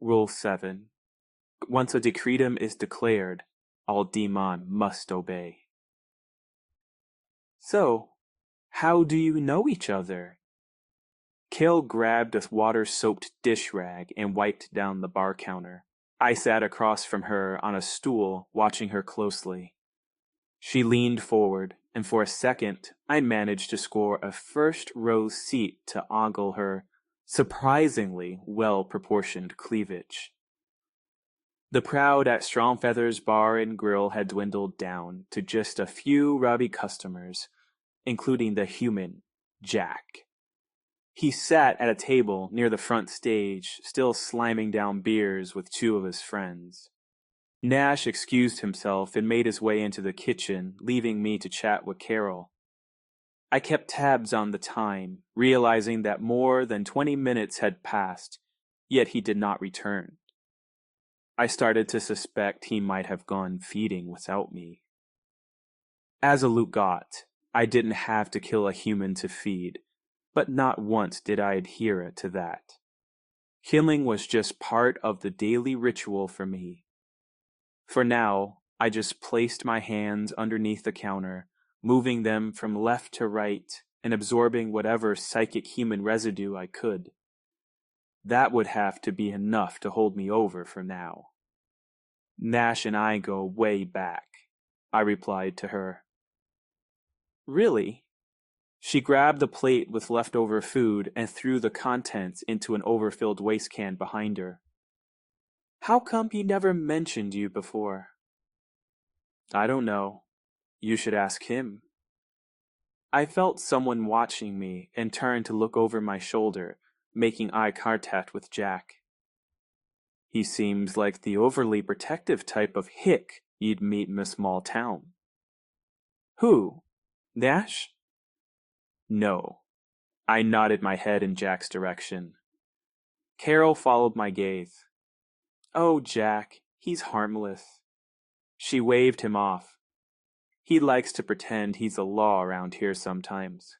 Rule 7. Once a decretum is declared, all Deamhan must obey. So, how do you know each other? Kale grabbed a water-soaked dish rag and wiped down the bar counter. I sat across from her on a stool, watching her closely. She leaned forward, and for a second, I managed to score a first-row seat to ogle her surprisingly well-proportioned cleavage. The crowd at Strongfeather's Bar and Grill had dwindled down to just a few rowdy customers, including the human, Jack. He sat at a table near the front stage, still sliming down beers with two of his friends. Nash excused himself and made his way into the kitchen, leaving me to chat with Carol. I kept tabs on the time, realizing that more than 20 minutes had passed, yet he did not return. I started to suspect he might have gone feeding without me. As a Lugat, I didn't have to kill a human to feed, but not once did I adhere to that. Killing was just part of the daily ritual for me. For now, I just placed my hands underneath the counter, moving them from left to right and absorbing whatever psychic human residue I could. That would have to be enough to hold me over for now. Nash and I go way back, I replied to her. Really? She grabbed the plate with leftover food and threw the contents into an overfilled waste can behind her. How come he never mentioned you before? I don't know. You should ask him. I felt someone watching me and turned to look over my shoulder, making eye contact with Jack. He seems like the overly protective type of hick you'd meet in a small town. Who? Nash? No. I nodded my head in Jack's direction. Carol followed my gaze. Oh, Jack, he's harmless. She waved him off. He likes to pretend he's a law around here sometimes.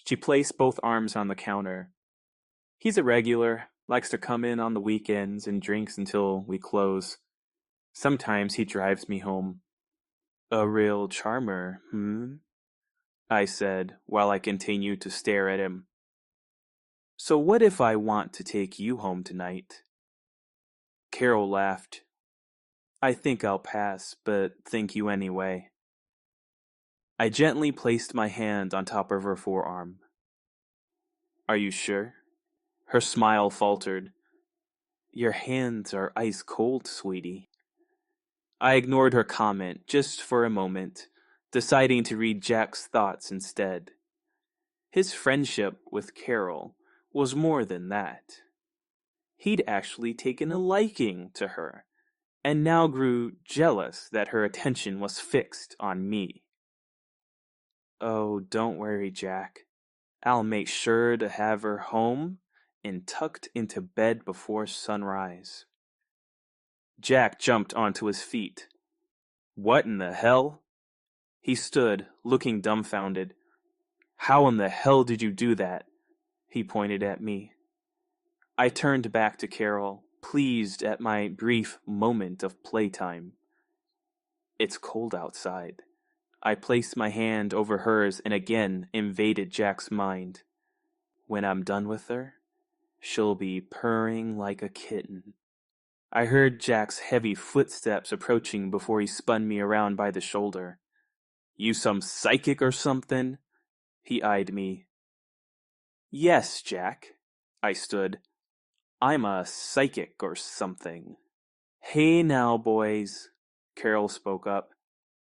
She placed both arms on the counter. He's a regular, likes to come in on the weekends and drinks until we close. Sometimes he drives me home. A real charmer, I said, while I continued to stare at him. So what if I want to take you home tonight? Carol laughed. I think I'll pass, but thank you anyway. I gently placed my hand on top of her forearm. Are you sure? Her smile faltered. Your hands are ice cold, sweetie. I ignored her comment just for a moment, deciding to read Jack's thoughts instead. His friendship with Carol was more than that. He'd actually taken a liking to her, and now grew jealous that her attention was fixed on me. Oh, don't worry, Jack. I'll make sure to have her home and tucked into bed before sunrise. Jack jumped onto his feet. What in the hell? He stood, looking dumbfounded. How in the hell did you do that? He pointed at me. I turned back to Carol, pleased at my brief moment of playtime. It's cold outside. I placed my hand over hers and again invaded Jack's mind. When I'm done with her, she'll be purring like a kitten. I heard Jack's heavy footsteps approaching before he spun me around by the shoulder. You some psychic or something? He eyed me. Yes, Jack. I stood. I'm a psychic or something. Hey now, boys, Carol spoke up.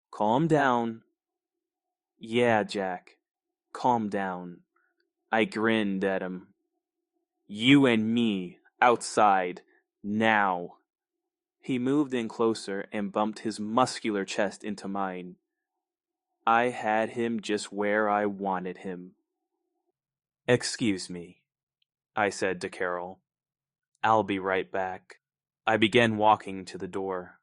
Calm down. Yeah, Jack, calm down. I grinned at him. You and me, outside, now. He moved in closer and bumped his muscular chest into mine. I had him just where I wanted him. Excuse me, I said to Carol. I'll be right back. I began walking to the door.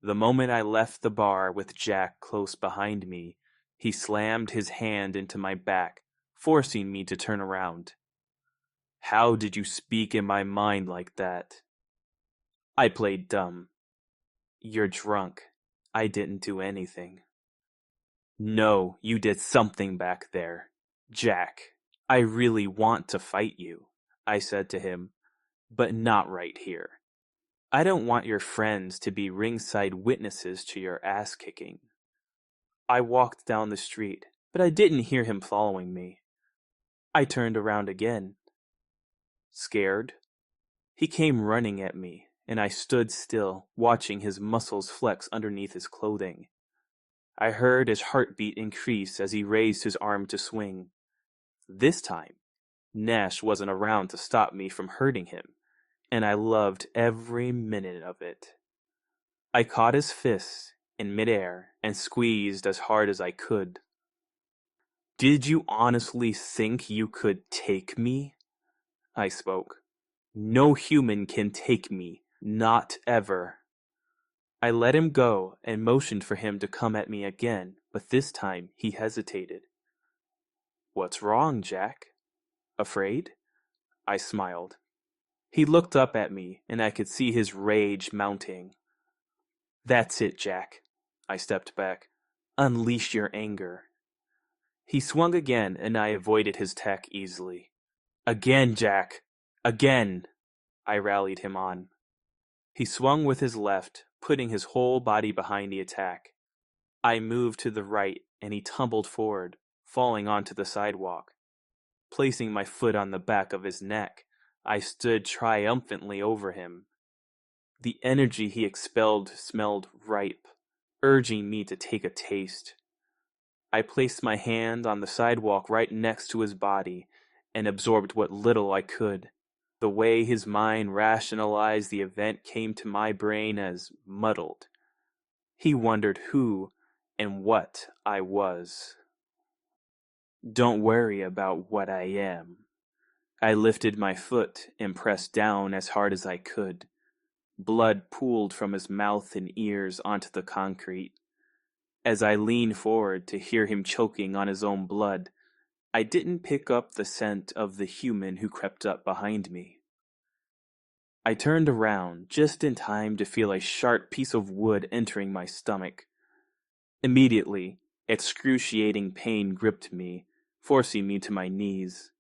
The moment I left the bar with Jack close behind me, he slammed his hand into my back, forcing me to turn around. How did you speak in my mind like that? I played dumb. You're drunk. I didn't do anything. No, you did something back there. Jack, I really want to fight you, I said to him, but not right here. I don't want your friends to be ringside witnesses to your ass kicking. I walked down the street, but I didn't hear him following me. I turned around again. Scared? He came running at me, and I stood still, watching his muscles flex underneath his clothing. I heard his heartbeat increase as he raised his arm to swing. This time, Nash wasn't around to stop me from hurting him, and I loved every minute of it. I caught his fist in midair and squeezed as hard as I could. Did you honestly think you could take me? I spoke. No human can take me, not ever. I let him go and motioned for him to come at me again, but this time he hesitated. What's wrong, Jack? Afraid? I smiled. He looked up at me, and I could see his rage mounting. That's it, Jack. I stepped back. Unleash your anger. He swung again, and I avoided his attack easily. Again, Jack! Again! I rallied him on. He swung with his left, putting his whole body behind the attack. I moved to the right, and he tumbled forward, falling onto the sidewalk. Placing my foot on the back of his neck, I stood triumphantly over him. The energy he expelled smelled ripe, urging me to take a taste. I placed my hand on the sidewalk right next to his body and absorbed what little I could. The way his mind rationalized the event came to my brain as muddled. He wondered who and what I was. Don't worry about what I am. I lifted my foot and pressed down as hard as I could. Blood pooled from his mouth and ears onto the concrete. As I leaned forward to hear him choking on his own blood, I didn't pick up the scent of the human who crept up behind me. I turned around just in time to feel a sharp piece of wood entering my stomach. Immediately, excruciating pain gripped me, forcing me to my knees.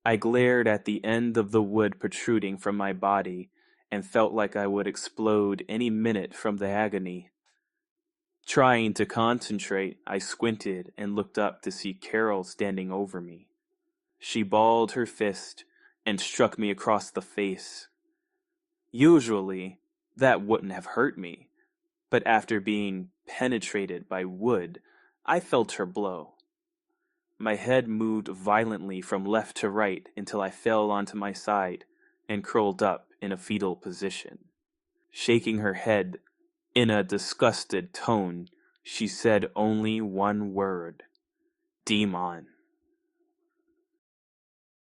I glared at the end of the wood protruding from my body and felt like I would explode any minute from the agony. Trying to concentrate, I squinted and looked up to see Carol standing over me. She balled her fist and struck me across the face. Usually, that wouldn't have hurt me, but after being penetrated by wood, I felt her blow. My head moved violently from left to right until I fell onto my side and curled up in a fetal position. Shaking her head in a disgusted tone, she said only one word, Deamhan.